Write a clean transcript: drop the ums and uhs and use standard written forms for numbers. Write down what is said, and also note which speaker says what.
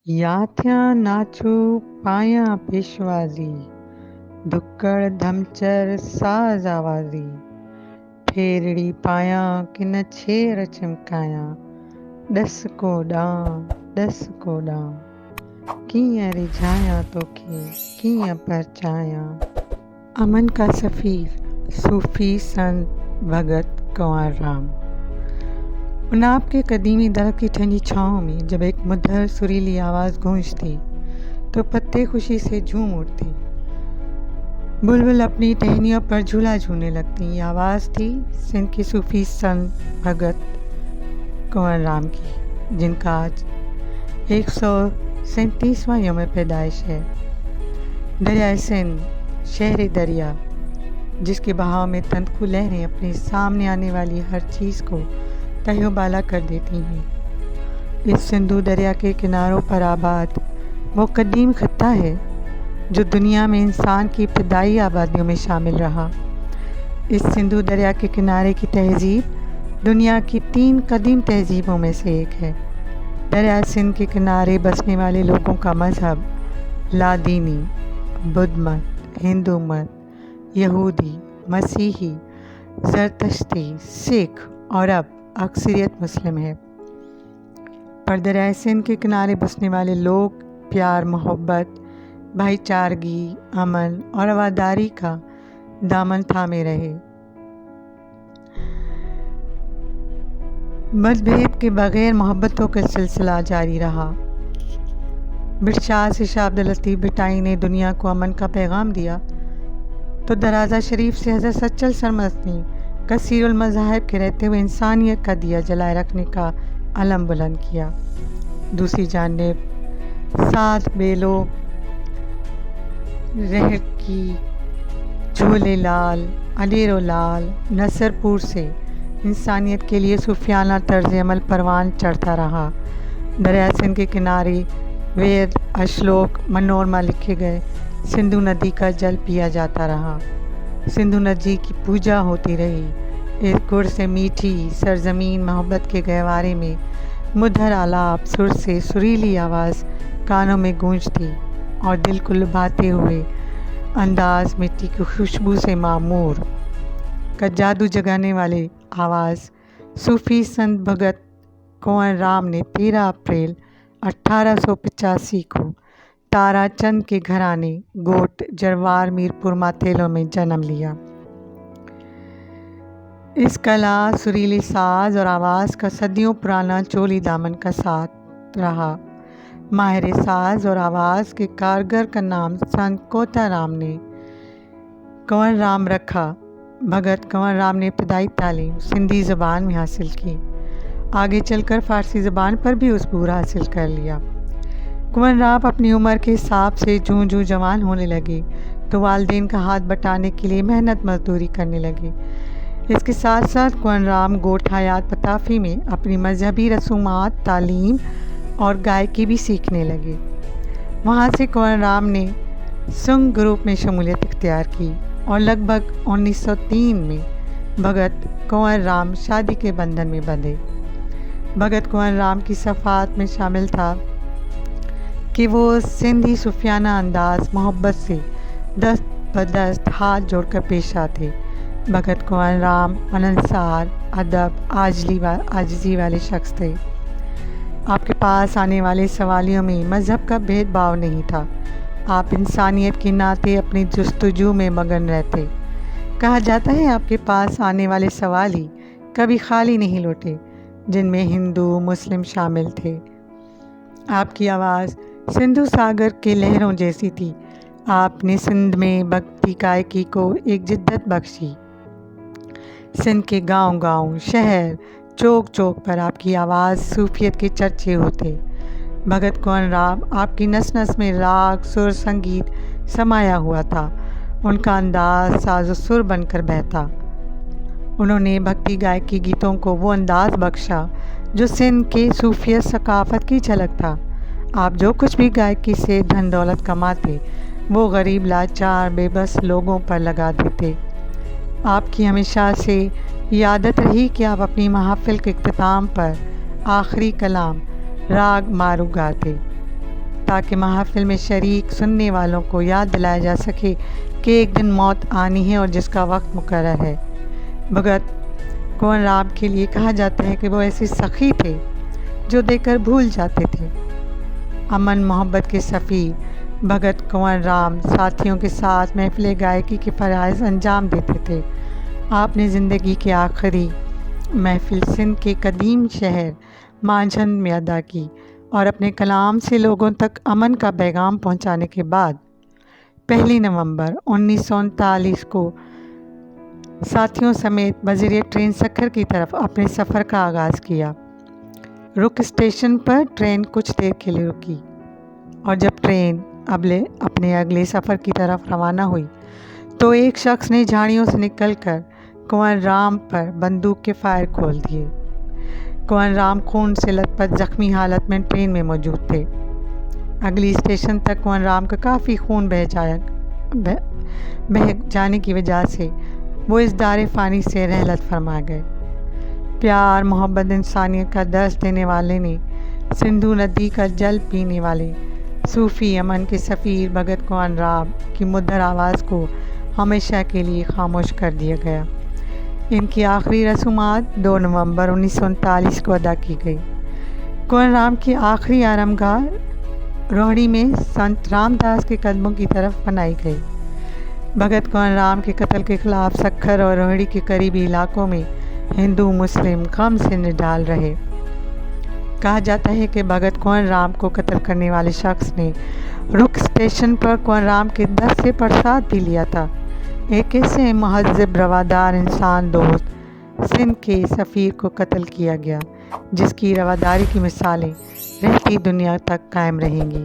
Speaker 1: याथ्या नाचू पायां पेशवाजी, धुक्कड़ धमचर साज आवाज़ी, फेरड़ी पायां किन छेर चमकायां, डस को डां, कीअं रिझायां तोखे, कीअं परचायां। अमन का सफ़ीर सूफ़ी संत भगत कंवर राम। उनाब के कदीमी दरख्त की ठंडी छाँव में जब एक मधुर सुरीली आवाज़ गूंजती तो पत्ते खुशी से झूम उठते, बुलबुल अपनी टहनियों पर झूला झूलने लगती। ये आवाज़ थी सिंध के सूफ़ी संत भगत कंवर राम की, जिनका आज 137वां यौम पैदाइश है। दरियाए सिंध, शहर दरिया, जिसके बहाव में तंदकू लहरें अपने सामने आने वाली हर चीज़ को तहोबाला कर देती हैं। इस सिंधु दरिया के किनारों पर आबाद वो कदीम खत्ता है जो दुनिया में इंसान की इब्तदाई आबादियों में शामिल रहा। इस सिंधु दरिया के किनारे की तहजीब दुनिया की 3 कदीम तहजीबों में से एक है। दरिया सिंध के किनारे बसने वाले लोगों का मजहब लादीनी, बुद्ध मत, हिंदू मत, यहूदी, मसीही, ज़रतश्ती, सिख और अब अक्सरियत मुस्लिम है। पर दरियाए सिंध के किनारे बसने वाले लोग प्यार, मोहब्बत, भाईचारगी, अमन और वफादारी का दामन थामे रहे। मतभेद के बगैर मोहब्बतों का सिलसिला जारी रहा। बिरशाह से शाह अब्दुल लतीफ़ भुट्टाई ने दुनिया को अमन का पैगाम दिया तो दराजा शरीफ से हज़रत सच्चल सरमस्त ने कसीरुल मज़ाहिब के रहते हुए इंसानियत का दिया जलाए रखने का अलम बुलंद किया। दूसरी जानिब सात बेलो रहर की, झोले लाल, अलीरो लाल, नसरपुर से इंसानियत के लिए सूफियाना तर्ज अमल परवान चढ़ता रहा। दरिया सिंध के किनारे वेद, अश्लोक, मनोरमा लिखे गए सिंधु नदी का जल पिया जाता रहा। सिंधु नदी की पूजा होती रही। इस गुड़ से मीठी सरजमीन मोहब्बत के गहवारे में मुधर आलाप सुर से सुरीली आवाज़ कानों में गूंजती और दिल को लुभाते हुए अंदाज मिट्टी की खुशबू से मामूर का जादू जगाने वाले आवाज़ सूफ़ी संत भगत कंवर राम ने 13 अप्रैल 1885 को ताराचंद के घराने गोट जरवार मीरपुर माथेलो में जन्म लिया। इस कला, सुरीली साज और आवाज़ का सदियों पुराना चोली दामन का साथ रहा। माहिर साज और आवाज़ के कारगर का नाम संत कोता राम ने कंवर राम रखा। भगत कंवर राम ने इब्तदाई तालीम सिंधी ज़बान में हासिल की। आगे चलकर फ़ारसी ज़बान पर भी उसबूर हासिल कर लिया। कंवर राम अपनी उम्र के हिसाब से जूं जवान होने लगे तो वालिदैन का हाथ बटाने के लिए मेहनत मजदूरी करने लगे। इसके साथ साथ कंवर राम गोट हयात पताफ़ी में अपनी मजहबी रसूमात, तालीम और गायकी भी सीखने लगे। वहाँ से कंवर राम ने सुंग ग्रुप में शमूलियत इख्तियार की और लगभग 1903 में भगत कंवर राम शादी के बंधन में बंधे। भगत कंवर राम की सफ़ात में शामिल था कि वो सिंधी सूफियाना अंदाज मोहब्बत से दस्त बदस्त हाथ जोड़कर पेश आते। भगत कंवर राम अनसार, अदब, आजिज़ी वाले शख्स थे। आपके पास आने वाले सवालियों में मज़हब का भेदभाव नहीं था। आप इंसानियत के नाते अपनी जुस्तजू में मगन रहते। कहा जाता है आपके पास आने वाले सवाली कभी खाली नहीं लौटे, जिनमें हिंदू मुस्लिम शामिल थे। आपकी आवाज़ सिंधु सागर के लहरों जैसी थी। आपने सिंध में भक्ति गायकी को एक जिद्दत बख्शी। सिंध के गांव-गांव, शहर, चौक पर आपकी आवाज़ सूफियत के चर्चे होते। भगत कंवर राम आपकी नस नस में राग, सुर, संगीत समाया हुआ था। उनका अंदाज साज़ो सुर बनकर बहता। उन्होंने भक्ति गायकी गीतों को वो अंदाज बख्शा जो सिंध के सूफियत सकाफ़त की झलक था। आप जो कुछ भी गायकी से धन दौलत कमाते वो गरीब, लाचार, बेबस लोगों पर लगा देते। आपकी हमेशा से ये आदत रही कि आप अपनी महफ़िल के इख्तिताम पर आखिरी कलाम राग मारू गाते। تاکہ محافل میں شریک سننے والوں کو یاد دلایا جا سکے کہ ایک دن موت آنی ہے اور جس کا وقت مقرر ہے۔ بھگت کنور رام کے لیے کہا جاتا ہے کہ وہ ایسے سخی تھے جو دیکھ کر بھول جاتے تھے۔ امن محبت کے سفیر بھگت کنور رام ساتھیوں کے ساتھ محفل گائکی کے فرائض انجام دیتے تھے۔ آپ نے زندگی کے آخری محفل سندھ کے قدیم شہر مانجھند میں ادا کی اور اپنے کلام سے لوگوں تک امن کا پیغام پہنچانے کے بعد 1 نومبر 1939 کو ساتھیوں سمیت بذریعہ ٹرین سکھر کی طرف اپنے سفر کا آغاز کیا۔ رک اسٹیشن پر ٹرین کچھ دیر کے لیے رکی اور جب ٹرین اپنے اگلے سفر کی طرف روانہ ہوئی تو ایک شخص نے جھاڑیوں سے نکل کر کنور رام پر بندوق کے فائر کھول دیے۔ کنور رام خون سے لت پت زخمی حالت میں ٹرین میں موجود تھے۔ اگلی اسٹیشن تک کنور رام کا کافی خون بہہ جانے کی وجہ سے وہ اس دار فانی سے رحلت فرما گئے۔ پیار محبت انسانیت کا درس دینے والے نے سندھو ندی کا جل پینے والے صوفی امن کے سفیر بھگت کنور رام کی مدھر آواز کو ہمیشہ کے لیے خاموش کر دیا گیا۔ ان کی آخری رسومات 2 نومبر 1939 کو ادا کی گئی۔ کنور رام کی آخری آرامگاہ روہڑی میں سنت رام داس کے قدموں کی طرف بنائی گئی۔ بھگت کنور رام کے قتل کے خلاف سکھر اور روہڑی کے قریبی علاقوں میں ہندو مسلم غم سے نڈال رہے۔ کہا جاتا ہے کہ بھگت کنور رام کو قتل کرنے والے شخص نے رک اسٹیشن پر کنور رام کے دست سے پرساد بھی لیا تھا۔ ایک ایسے مہذب روادار انسان دوست سندھ کے سفیر کو قتل کیا گیا جس کی رواداری کی مثالیں رہتی دنیا تک قائم رہیں گی۔